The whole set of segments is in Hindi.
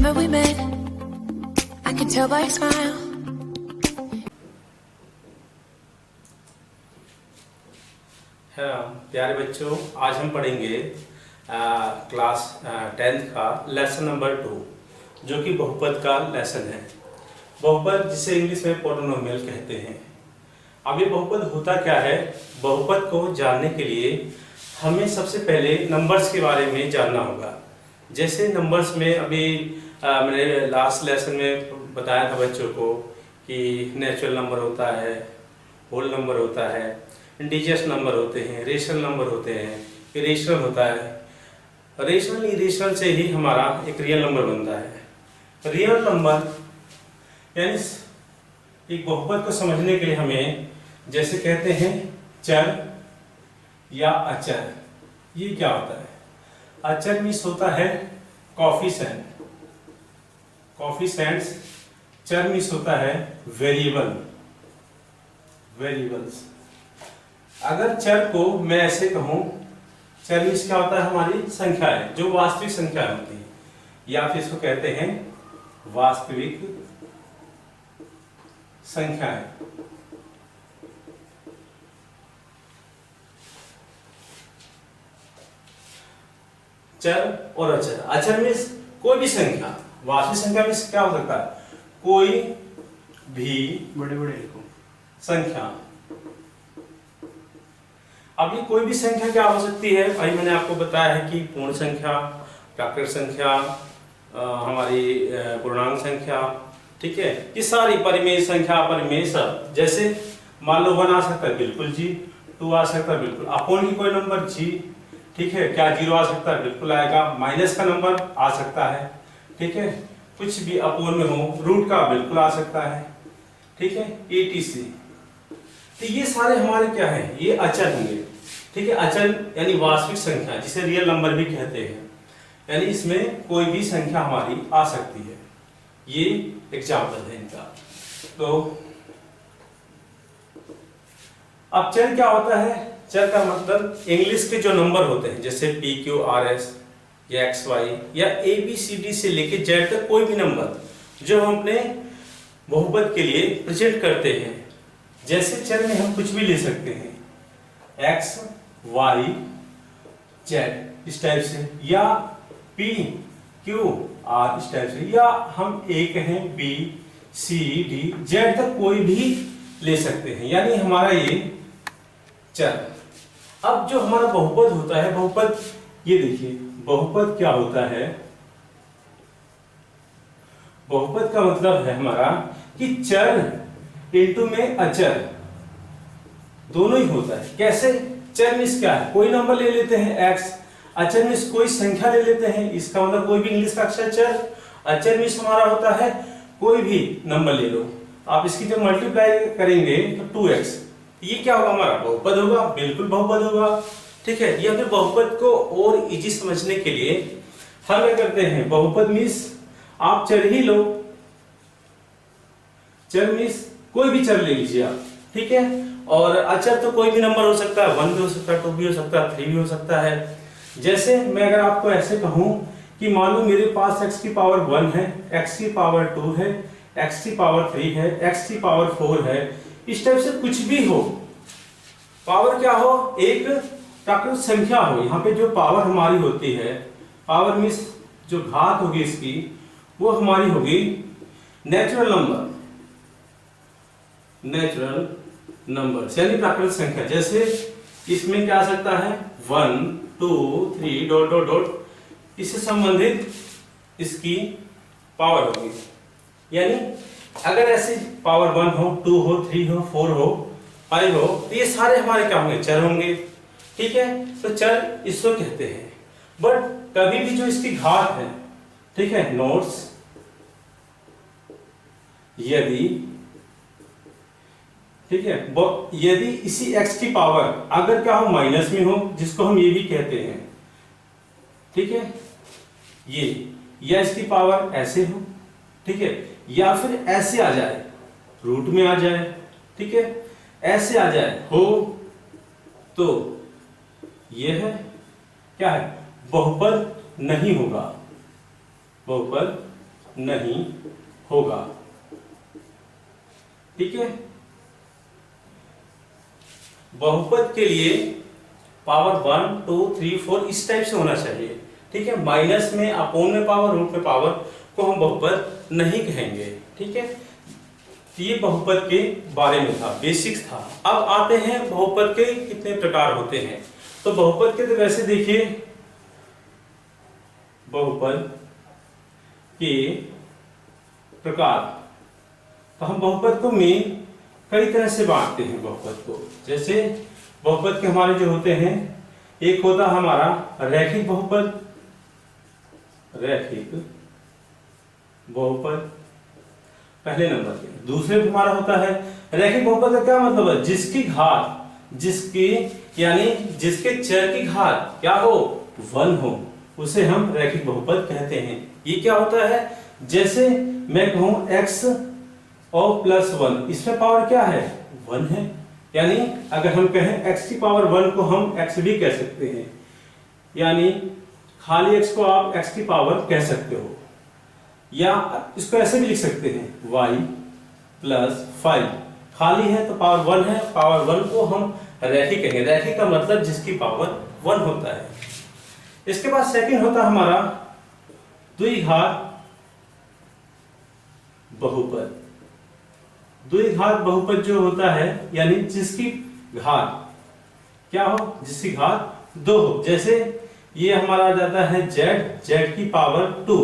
remember we met. I can tell by your smile. हाँ प्यारे बच्चों, आज हम पढ़ेंगे क्लास 10th का लेसन नंबर 2 जो कि बहुपद का लेसन है। बहुपद जिसे इंग्लिश में पॉलिनोमियल कहते हैं। अब ये बहुपद होता क्या है? बहुपद को जानने के लिए हमें सबसे पहले नंबर्स के बारे में जानना होगा। जैसे नंबर्स में अभी मैंने लास्ट लेसन में बताया था बच्चों को कि नेचुरल नंबर होता है, होल नंबर होता है, इंटीजर्स नंबर होते हैं, रेशनल नंबर होते हैं, इरेशनल होता है। रेशनल इरेशनल से ही हमारा एक रियल नंबर बनता है। रियल नंबर यानी एक बहुपद को समझने के लिए हमें जैसे कहते हैं चर या अचर। ये क्या होता है? अचर मीन्स होता है कोफिशिएंट, कोफिशिएंट्स। चर मीन्स होता है वेरिएबल, वेरिएबल्स। अगर चर को मैं ऐसे कहूं, चर मीन्स क्या होता है? हमारी संख्या है, जो वास्तविक संख्या होती है, या फिर इसको कहते हैं वास्तविक संख्याएं। चर और अचर। अचर मीन्स कोई भी संख्या, वास्तविक संख्या मीन्स क्या हो सकता है? कोई भी बड़े बड़े संख्या। अब ये कोई भी संख्या क्या हो सकती है? भाई मैंने आपको बताया है कि पूर्ण संख्या, प्राकृत संख्या, हमारी पूर्णांक संख्या, ठीक है, ये सारी परिमेय संख्या, परिमेय सब। जैसे मान लो 1 आ सकता है, बिल्कुल जी। 2 आ सकता है, बिल्कुल। अपोन की कोई नंबर जी, ठीक है। क्या 0 आ सकता है? बिल्कुल आएगा। माइनस का नंबर आ सकता है, ठीक है। कुछ भी अपोन में हो, रूट का बिल्कुल आ सकता है, ठीक है, etc। तो ये सारे हमारे क्या है? ये अचर होंगे, ठीक है। अचर यानी वास्तविक संख्या, जिसे रियल नंबर भी कहते हैं। यानी इसमें कोई भी संख्या हमारी आ सकती है। ये एग्जाम्पल है इनका। तो अब चर क्या होता है? चर का मतलब इंग्लिश के जो नंबर होते हैं, जैसे PQRS या XY या ABCD से लेके Z तक कोई भी नंबर जो हम अपने बहुपद के लिए प्रेजेंट करते हैं। जैसे चर में हम कुछ भी ले सकते हैं, X, Y, Z इस टाइप से, या P, Q, R इस टाइप से, या हम A कहें B, C, D, Z तक कोई भी ले सकते हैं। यानी हमारा ये चर। अब जो हमारा बहुपद होता है, बहुपद ये देखिए, बहुपद क्या होता है? बहुपद का मतलब है हमारा कि चर इंटू में अचर दोनों ही होता है। कैसे? चर मीन्स क्या है? कोई नंबर ले लेते हैं x, अचर मीन्स कोई संख्या ले लेते हैं, इसका मतलब कोई भी इंग्लिश का अक्षर चर। अचर मीन्स हमारा होता है कोई भी नंबर ले लो, आप इसकी जब मल्टीप्लाई करेंगे तो 2x, ये क्या होगा? हमारा बहुपद होगा, बिल्कुल बहुपद होगा, ठीक है। या फिर बहुपद को और इजी समझने के लिए हम क्या करते हैं? बहुपद मीन्स आप चर ही लो, चर मीन्स कोई भी चर ले लीजिए आप, ठीक है। और अचर तो कोई भी नंबर हो सकता है, 1 भी हो सकता है, 2 भी हो सकता है, 3 भी हो सकता है। जैसे मैं अगर आपको ऐसे कहूं कि मान लो मेरे पास x की पावर 1 है, x की पावर 2 है, x की पावर 3 है, x की पावर 4 है, इस टाइप से कुछ भी हो, पावर क्या हो? एक प्राकृत संख्या हो। यहाँ पे जो पावर हमारी होती है, पावर मीन्स जो घात होगी इसकी, वो हमारी होगी नेचुरल नंबर, नेचुरल नंबर यानी प्राकृत संख्या। जैसे इसमें क्या आ सकता है? 1, 2, 3 डॉट डॉट डॉट, इससे संबंधित इसकी पावर होगी। यानी अगर ऐसे पावर 1 हो, 2 हो, 3 हो, 4 हो, 5 हो, तो ये सारे हमारे क्या होंगे? चर होंगे, ठीक है। तो चर इसको कहते हैं। बट कभी भी जो इसकी घात है, ठीक है, नोट्स, यदि, ठीक है, यदि इसी x की पावर अगर क्या हो? माइनस में हो, जिसको हम ये भी कहते हैं, ठीक है, ये, या इसकी पावर ऐसे हो, ठीक है, या फिर ऐसे आ जाए, रूट में आ जाए, ठीक है, ऐसे आ जाए हो, तो यह क्या है? बहुपद नहीं होगा, बहुपद नहीं होगा। ठीक है, बहुपद के लिए पावर 1 2 3 4 इस टाइप से होना चाहिए। ठीक है, माइनस में, अपोन में पावर, रूट में पावर को हम बहुपद नहीं कहेंगे। ठीक है, ये बहुपद के बारे में था, बेसिक्स था। अब आते हैं बहुपद के कितने प्रकार होते हैं। तो बहुपद के तो वैसे देखिए, बहुपद के प्रकार, तो हम बहुपद को में कई तरह से बांटते हैं बहुपद को। जैसे बहुपद के हमारे जो होते हैं, एक होता हमारा रैखिक बहुपद, रैखिक बहुपद पहले नंबर पे। दूसरे पे हमारा होता है रैखिक बहुपद का क्या मतलब है, जिसकी घात, जिसकी यानी जिसके चर की घात क्या हो, 1 हो, उसे हम रैखिक बहुपद कहते हैं। ये क्या होता है, जैसे मैं कहूं x और प्लस 1, इसमें पावर क्या है, 1 है। यानी अगर हम कहें x की पावर 1 को हम x भी कह सकते हैं, यानी खाली x को आप x की पावर कह सकते हो, या इसको ऐसे भी लिख सकते हैं y प्लस 5, खाली है तो पावर 1 है, पावर 1 को हम रैखिक कहेंगे। रैखिक का मतलब जिसकी पावर 1 होता है। इसके बाद सेकंड होता हमारा द्विघात बहुपद। द्विघात बहुपद जो होता है, यानी जिसकी घात क्या हो, जिसकी घात 2 हो। जैसे ये हमारा आ जाता है z की पावर 2,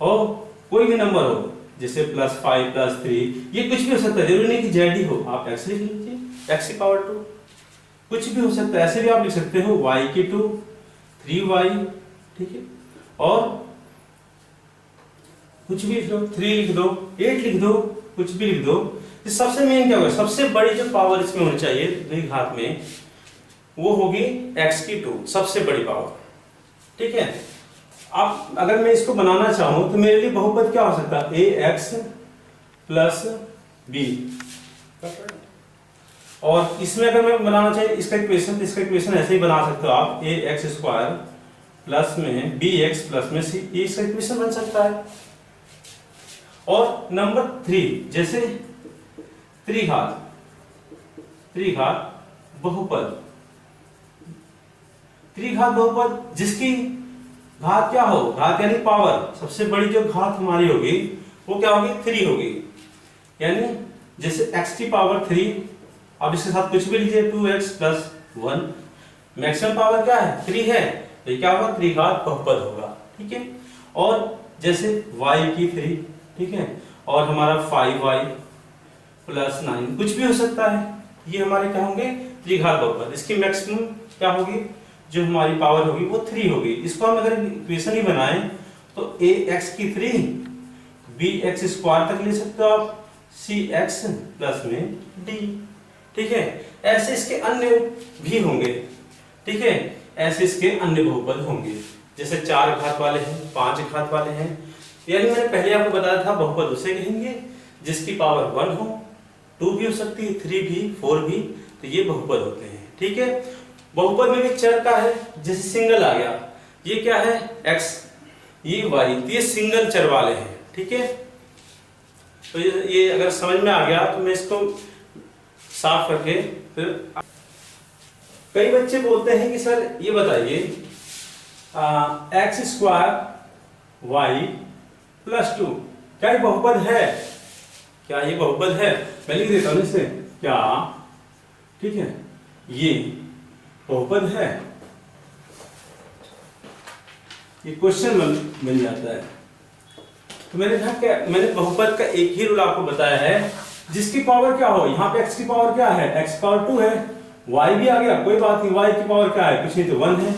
और कोई भी नंबर हो, जैसे प्लस 5 प्लस 3, ये कुछ भी हो सकता है, जरूरी नहीं कि z ही हो। आप x लिख लीजिए, x की पावर 2, कुछ भी हो सकता है। ऐसे भी आप लिख सकते हो y की 2, 3y, ठीक है, और कुछ भी लिख दो, 3 लिख दो, 8 लिख दो, कुछ भी लिख दो। तो सबसे मेन क्या होगा, सबसे बड़ी जो पावर इसमें होनी चाहिए द्विघात में, वो होगी x की 2, सबसे बड़ी पावर। ठीक है, अब अगर मैं इसको बनाना चाहूं तो मेरे लिए बहुपद क्या हो सकता है, ax प्लस b, और इसमें अगर मैं बनाना चाहिए इसका इक्वेशन, इसका इक्वेशन ऐसे ही बना सकते हो आप, ax स्क्वायर प्लस में bx प्लस में c, ये इसका इक्वेशन बन सकता है। और नंबर 3, जैसे त्रिघात, त्रिघात बहुपद, त्रिघात बहुपद जिसकी घात क्या हो, घात यानी पावर, सबसे बड़ी जो घात हमारी होगी वो क्या होगी, 3 होगी। यानी जैसे x की पावर 3, अब इसके साथ कुछ भी लीजिए, 2x प्लस 1, मैक्सिमम पावर क्या है, 3 है, तो क्या होगा, त्रिघात बहुपद होगा। ठीक है, और जैसे y की 3, ठीक है, और हमारा 5y प्लस 9, कुछ भी हो सकता है, ये हमारे क्या होंगे, त्रिघात बहुपद। इसकी मैक्सिमम क्या होगी, जो हमारी पावर होगी वो 3 होगी। इसको हम अगर इक्वेशन ही बनाएं तो ax की 3 bx स्क्वायर तक ले सकते हो आप, cx प्लस में d। ठीक है, ऐसे इसके अन्य भी होंगे। ठीक है, ऐसे इसके अन्य बहुपद होंगे, जैसे 4 घात वाले हैं, 5 घात वाले हैं। यानी मैंने पहले आपको बताया था बहुपद उसे कहेंगे जिसकी पावर 1 हो, 2 भी हो सकती है, 3 भी, 4 भी, तो ये बहुपद होते हैं। ठीक है, बहुपद में भी चर का है, जैसे सिंगल आ गया, ये क्या है x, ये y, तो ये सिंगल चर वाले हैं। ठीक है, तो ये अगर समझ में आ गया तो मैं इसको साफ करके फिर, कई बच्चे बोलते हैं कि सर ये बताइए x स्क्वायर y प्लस 2 क्या ये बहुपद है, क्या ये बहुपद है, मैं लिख देता हूं इसे, क्या ठीक है ये बहुपद है, ये क्वेश्चन मिल जाता है। तो मैंने कहा क्या, मैंने बहुपद का एक ही रूल आपको बताया है, जिसकी पावर क्या हो, यहाँ पे x की पावर क्या है, x पावर 2 है, y भी आ गया, कोई बात नहीं, y की पावर क्या है, कुछ नहीं तो 1 है,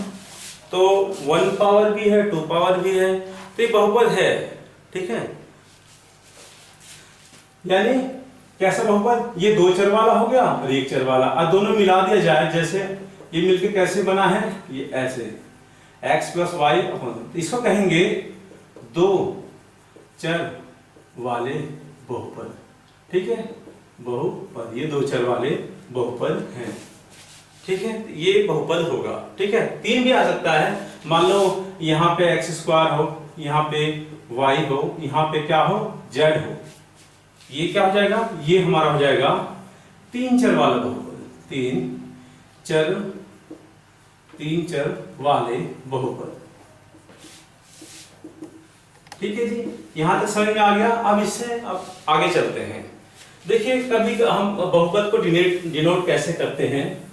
तो 1 पावर भी है, 2 पावर भी है, तो ये बहुपद है। ठीक है, यानी कैसा बहुपद, ये 2 चर वाला हो गया और 1 चर वाला, अब दोनों मिला दिया जाए, जैसे ये मिलके कैसे बना है, ये ऐसे x प्लस वाई, इसको कहेंगे 2 चर वाले बहुपद। ठीक है, बहुपद, ये 2 चर वाले बहुपद हैं। ठीक है, ये बहुपद होगा। ठीक है, 3 भी आ सकता है, मान लो यहाँ पे x स्क्वायर हो, यहाँ पे y हो, यहाँ पे क्या हो, z हो, ये क्या हो जाएगा, ये हमारा हो जाएगा 3 चर वाला बहुपद, 3 चर वाले बहुपद। ठीक है जी, यहां तक समझ में आ गया। अब इससे अब आगे चलते हैं। देखिए कभी हम बहुपद को डिनोट कैसे करते हैं।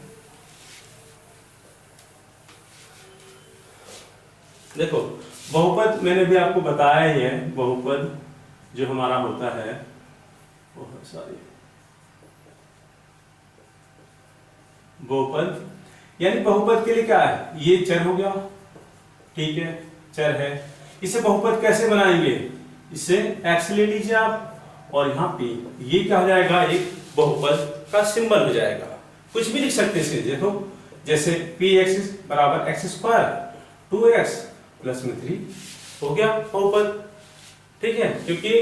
देखो बहुपद मैंने भी आपको बताया ही है, बहुपद जो हमारा होता है बहुपद यानी बहुपद के लिए क्या है, ये चर हो गया, ठीक है, चर है। इसे बहुपद कैसे बनाएंगे, इसे x ले लीजिए आप और यहाँ p, ये क्या हो जाएगा, एक बहुपद का सिंबल हो जाएगा। कुछ भी लिख सकते हैं इसे, देखो जैसे px बराबर x स्क्वायर 2x प्लस में 3 हो गया बहुपद। ठीक है, क्योंकि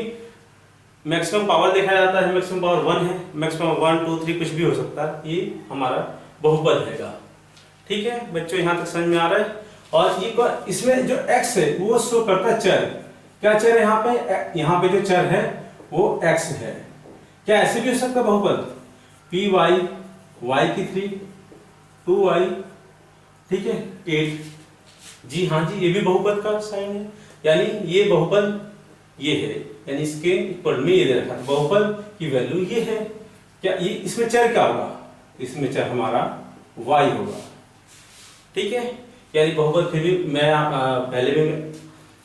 मैक्सिमम पावर देखा जाता है, मैक्सिमम पावर 1 है, मैक्सिमम 1 2 3 कुछ भी हो सकता है, ये हमारा बहुपद हैगा। ठीक है बच्चों, यहाँ तक समझ में आ रहा है। और ये इसमें जो x है वो शो करता है चर, क्या चर है यहाँ पे जो चर है वो x है। क्या ऐसे भी हो सकता है बहुपद, py y की 3 2y, ठीक है 8, जी हाँ जी, ये भी बहुपद का साइन है, यानी ये बहुपद ये है, यानी इसके इक्वल में ये दे रखा है, बहुपद की वैल्यू ये है। क्या ये इसमें चर क्या होगा, इसमें चर हमारा y होगा। ठीक है, यानी बहुपद फिर भी मैं पहले भी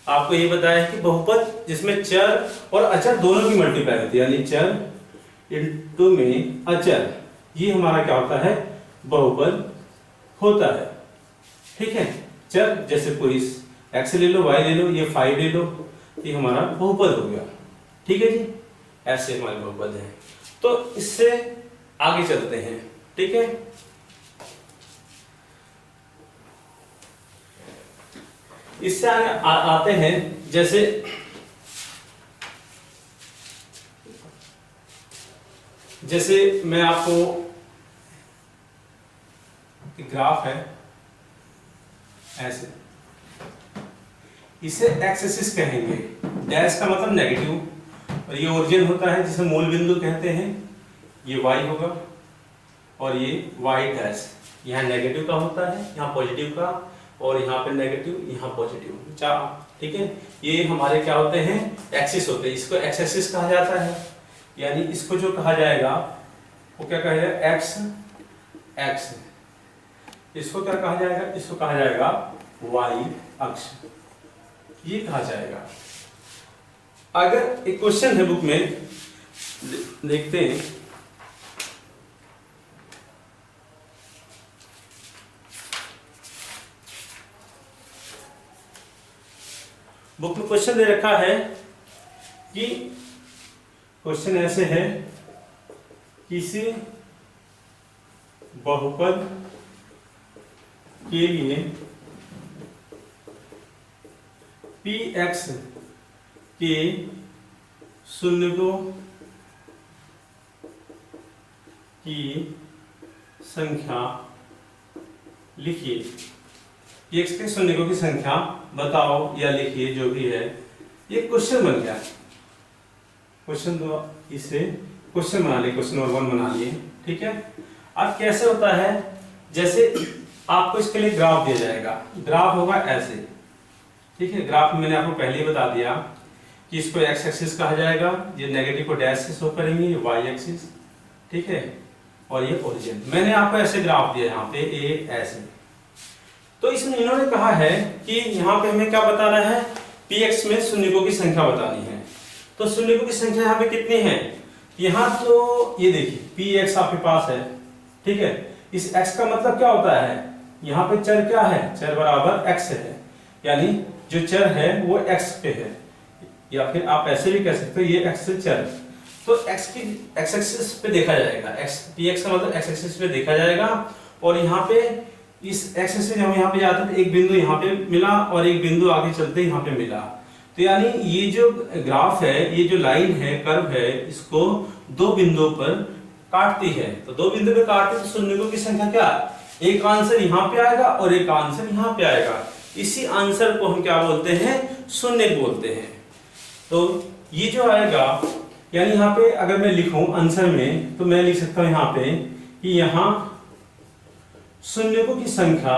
आपको ये बताया कि बहुपद जिसमें चर और अचर दोनों की मल्टीप्लाई होती है, यानी चर इनटू में अचर, ये हमारा क्या होता है, बहुपद होता है। ठीक है, चर जैसे कोई x ले लो, y ले लो, ये 5 ले लो, ये हमारा बहुपद हो गया। ठीक है जी, ऐसे हमारे बहुपद है। तो इससे आगे चलते हैं। ठीक है, इससे आते हैं, जैसे मैं आपको ग्राफ है ऐसे, इसे एक्स एक्सिस कहेंगे, डैश का मतलब नेगेटिव, और ये ओरिजिन होता है जिसे मूल बिंदु कहते हैं, ये y होगा और ये y डैश, यहाँ नेगेटिव का होता है, यहाँ पॉजिटिव का, और यहाँ पे नेगेटिव, यहाँ पॉजिटिव, चार। ठीक है, ये हमारे क्या होते हैं, एक्सिस होते हैं। इसको एक्स एक्सिस कहा जाता है, यानी इसको जो कहा जाएगा वो क्या कहा जाएगा, एक्स एक्स। इसको क्या कहा जाएगा, इसको कहा जाएगा वाई अक्ष, ये कहा जाएगा। अगर एक क्वेश्चन है बुक में, देखते हैं, बुक में क्वेश्चन दे रखा है कि क्वेश्चन ऐसे है, किसी बहुपद के लिए px के शून्यकों की संख्या लिखिए। px के शून्यकों की संख्या बताओ या लिखिए, जो भी है। ये क्वेश्चन बन गया, क्वेश्चन दो, इसे क्वेश्चन बना लिए, क्वेश्चन नंबर 1 बना लिए। ठीक है, अब कैसे होता है, जैसे आपको इसके लिए ग्राफ दिया जाएगा, ग्राफ होगा ऐसे। ठीक है, ग्राफ में मैंने आपको पहले ही बता दिया कि इसको एक्स एक्सिस कहा जाएगा, ये नेगेटिव को डैश से शो करेंगे, ये वाई एक्सिस, ठीक है, और ये ओरिजिन। मैंने आपको ऐसे ग्राफ दिया यहाँ पे, ए ऐसे। तो इसमें इन्होंने कहा है कि यहाँ पे हमें क्या बताना है, px में शून्यकों की संख्या बतानी है। तो शून्यकों की संख्या यहाँ पे कितनी है, यहाँ तो ये देखिए px आपके पास है, ठीक है। इस x का मतलब क्या होता है, यहाँ पे चर क्या है, चर बराबर x है, यानी जो चर है वो x पे है, या फिर आप ऐसे भी कह सकते हो ये x से चर। तो x की x एक्सिस पे देखा जाएगा, px का मतलब x एक्सिस पे देखा जाएगा, और यहाँ पे इस x एक्सिस से जब यहाँ पे जाते हैं तो एक बिंदु यहाँ पे मिला और एक बिंदु आगे चलते यहाँ पे मिला। तो यानी ये जो ग्राफ है, ये जो लाइन है, कर्व है, इसको दो बिंदुओं पर काटती है। तो दो बिंदु पे काटते तो शून्यकों की संख्या क्या, एक आंसर यहाँ पे आएगा और एक आंसर यहाँ पे आएगा। इसी आंसर को हम क्या बोलते हैं, शून्य बोलते हैं। तो ये जो आएगा, यानी यहाँ पे अगर मैं लिखूं आंसर में, तो मैं लिख सकता हूं यहाँ पे कि यहाँ शून्यकों की संख्या,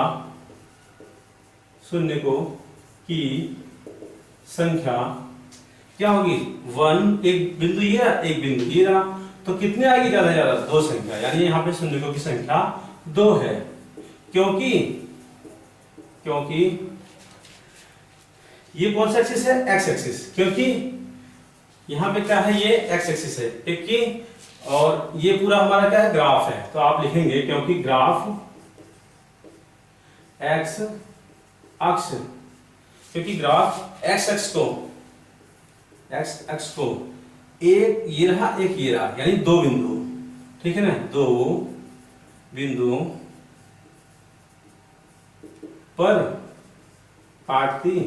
शून्यकों की संख्या क्या होगी, 1, एक बिंदु ये रहा, एक बिंदु ये रहा, तो कितने आएगी ज्यादा से ज्यादा, 2 संख्या, यानी यहाँ पे शून्यकों की संख्या 2 है। क्योंकि ये कौन सा एक्सिस है, एक्स एक्सिस, क्योंकि यहाँ पे क्या है, ये एक्स एक्सिस है, ठीक है, और ये पूरा हमारा क्या है, ग्राफ है। तो आप लिखेंगे क्योंकि ग्राफ एक्स अक्ष, क्योंकि ग्राफ एक्स अक्ष को एक ये रहा, एक ये रहा, यानी 2 बिंदु, ठीक है ना, 2 बिंदुओं पर काटती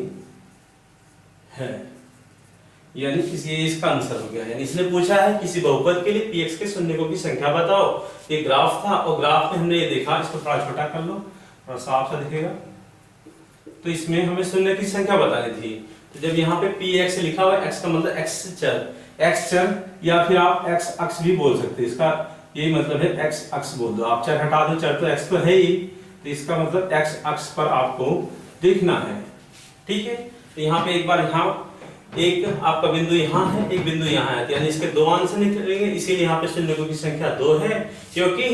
है, यानी ये इसका आंसर हो गया। यानी इसने पूछा है किसी बहुपद के लिए px के शून्यकों की संख्या बताओ। ये ग्राफ था और ग्राफ में हमने ये देखा, इसको थोड़ा छोटा कर लो, थोड़ा साफ सा दिखेगा। तो इसमें हमें शून्य की संख्या बतानी थी, तो जब यहाँ पे px लिखा हुआ है, x का मतलब x चर या फिर आप x अक्ष भी बोल सकते हैं, इसका यही मतलब है x अक्ष बोल दो आप, चर हटा दो, चर तो x तो है ही, तो इसका मतलब x अक्ष पर आपको देखना है, ठीक है। तो यहाँ पे एक बार यहाँ एक आपका बिंदु यहाँ है, एक बिंदु यहाँ है, यानी इसके 2 आंसर निकलेंगे, इसीलिए यहाँ पे शून्यकों की संख्या 2 है, क्योंकि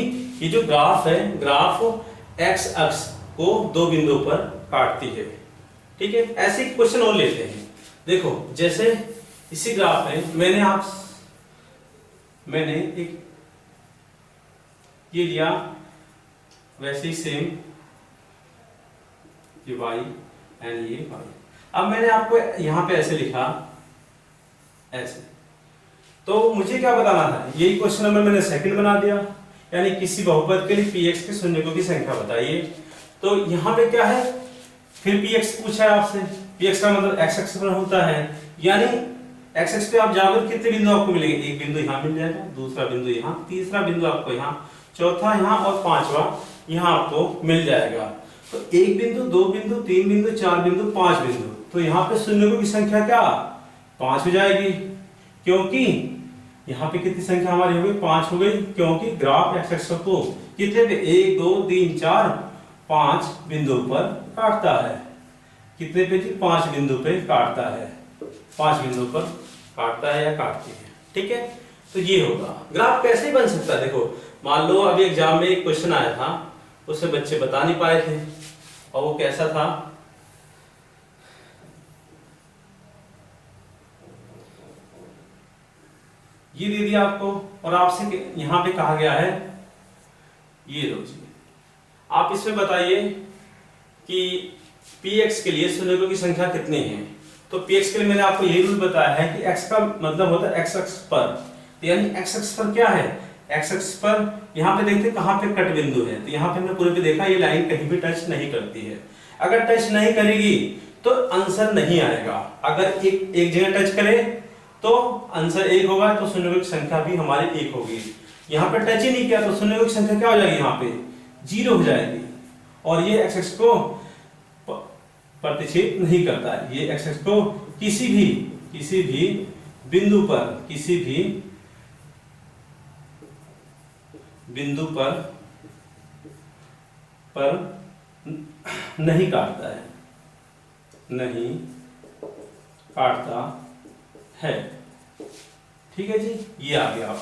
ये जो ग्राफ है, ग्राफ x अक्ष को 2 बिंदुओं पर काटती है, ठीक है। ऐसे क्वेश्चन और लेते हैं, देखो जैसे इसी ग्राफ में मैंने एक ये लिया, वैसे ही सेम ये y एंड ये y। अब मैंने आपको यहाँ पे ऐसे लिखा, ऐसे, तो मुझे क्या बताना था, यही क्वेश्चन नंबर मैंने सेकंड बना दिया, यानी किसी बहुपद के लिए px के शून्यकों की संख्या बताइए। तो यहाँ पे क्या है, फिर px पूछा है आपसे, px का मतलब x अक्ष पर होता है, यानी x अक्ष पे आप जाओगे कितने बिंदु आपको मिलेंगे, एक बिंदु यहाँ मिल जाएगा, दूसरा बिंदु यहाँ, तीसरा बिंदु आपको यहाँ, चौथा यहाँ और पांचवा यहाँ आपको मिल जाएगा। तो एक बिंदु, 2 बिंदु, 3 बिंदु, 4 बिंदु, 5 बिंदु, तो यहाँ पे शून्यकों की संख्या क्या 5 हो जाएगी, क्योंकि यहाँ पे कितनी संख्या हमारी हो गई, 5 हो गई, क्योंकि ग्राफ एक्स अक्ष को कितने पे 1 2 3 4 5 बिंदु पर काटता है, कितने पे जी 5 बिंदु पे काटता है, 5 बिंदु पर काटता है या काटती है, ठीक है। तो ये होगा ग्राफ कैसे बन सकता है, देखो मान लो अभी एग्जाम में एक क्वेश्चन आया था, उसे बच्चे बता नहीं पाए थे, और वो कैसा था, ये दे दिया आपको और आपसे यहां पे कहा गया है ये लो जी, आप इसमें बताइए कि px के लिए शून्यकों की संख्या कितनी है। तो px के लिए मैंने आपको यही रूल बताया है कि x का मतलब होता है x अक्ष पर, तो यानी x अक्ष पर क्या है, x अक्ष पर यहाँ पे देखते कहाँ पे कट बिंदु है, तो यहाँ पे हमने पूरे पे देखा ये लाइन कहीं भी टच नहीं करती है, अगर टच नहीं करेगी तो आंसर नहीं आएगा, अगर एक जगह टच करे तो आंसर 1 होगा, तो शून्यकों की संख्या भी हमारी 1 होगी। यहाँ पे टच ही नहीं किया तो शून्यकों की संख्या क्या हो जाएगी, यहाँ पे 0 हो जाएगी, और ये x अक्ष को प्रतिच्छेद नहीं करता है, ये x अक्ष को किसी भी बिंदु पर नहीं काटता है, नहीं काटता है, ठीक है जी। ये आ गया।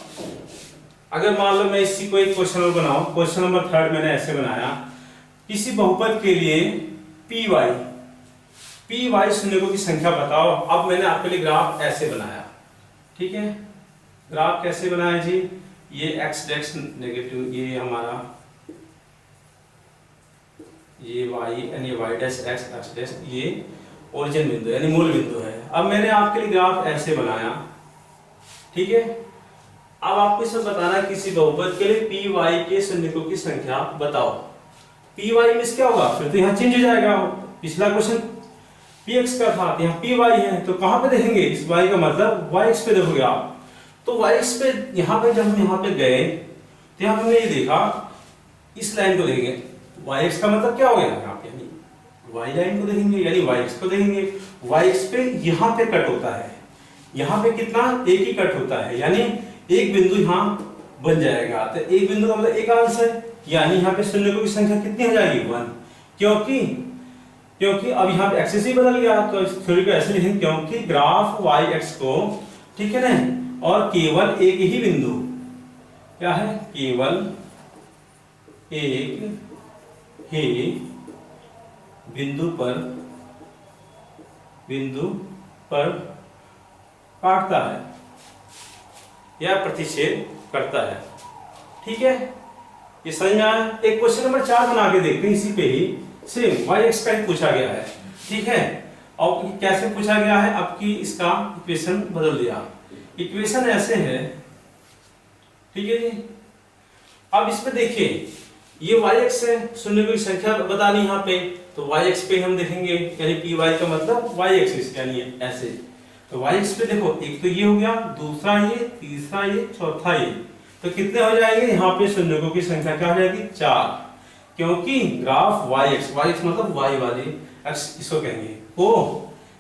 अगर मान लो मैं इसी को एक क्वेश्चन और बनाऊं, क्वेश्चन नंबर 3 मैंने ऐसे बनाया, किसी बहुपद के लिए py शून्यकों की संख्या बताओ। अब मैंने आपके लिए ग्राफ ऐसे बनाया, ठीक है, ग्राफ कैसे बनाया जी, ये x डेक्स नेगेटिव, ये हमारा ये y यानी y dash x x dash, ये ओरिजिन बिंदु यानी मूल बिंदु है। अब मैंने आपके लिए ग्राफ ऐसे बनाया, ठीक है। अब आपको इसमें बताना है किसी बहुपद के लिए py के शून्यकों की संख्या बताओ। py मींस क्या होगा, फिर तो यहाँ चेंज हो जाएगा, पिछला क्वेश्चन px का था, यहाँ py है, तो कहाँ पे देखेंगे, इस y का मतलब yx पे देखोगे आप, तो yx पे यहाँ पे जब हम यहाँ पे गए तो यहाँ पे हमने ये देखा, इस लाइन को देखेंगे, yx का मतलब क्या हो गया यहाँ पे, वाई लाइन को देखेंगे यानी वाई एक्स को देखेंगे। वाई एक्स पे यहाँ पे कट होता है, यहाँ पे कितना एक ही कट होता है, यानी एक बिंदु यहाँ बन जाएगा। तो एक बिंदु का मतलब एक अंश है, यानी यहाँ पे शून्य की संख्या कितनी हो जाएगी 1, क्योंकि अब यहाँ पे एक्सिस ही बदल गया। तो इस थ्योरी को ऐसे लिखेंगे क्योंकि ग्राफ वाई एक्स को, ठीक है ना, और केवल एक ही बिंदु, क्या है, केवल एक ही बिंदु पर काटता है या प्रतिच्छेद करता है। ठीक है, ये समझ में आया। एक क्वेश्चन नंबर 4 बना के देखते हैं, इसी पे ही सेम वाई एक्स का ही पूछा गया है। ठीक है, और कैसे पूछा गया है, अब की इसका इक्वेशन बदल दिया। इक्वेशन ऐसे है, ठीक है जी। अब इस पे देखिए, ये वाई एक्स है, शून्य की संख्या बतानी यहाँ पे, तो वाई एक्स पे हम देखेंगे, यानी पी वाई का मतलब वाई एक्सिस, यानी ऐसे। तो वाई एक्स पे देखो, एक तो ये हो गया, दूसरा ये, तीसरा ये, चौथा ये, तो कितने हो जाएंगे, यहाँ पे शून्यों की संख्या क्या हो जाएगी 4, क्योंकि ग्राफ वाई एक्स मतलब वाई वाली एक्स इसको कहेंगे, वो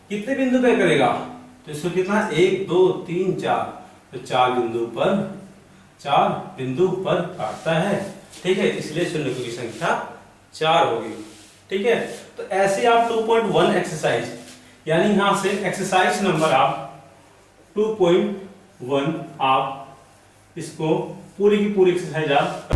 कितने बिंदु पे करेगा, तो इसको कितना 1 2 3 4, तो 4 बिंदु पर काटता है। ठीक है, इसलिए शून्य की संख्या 4 होगी। ठीक है, तो ऐसे आप 2.1 एक्सरसाइज, यानी यहां से एक्सरसाइज नंबर आप 2.1 आप इसको पूरी की पूरी एक्सरसाइज आप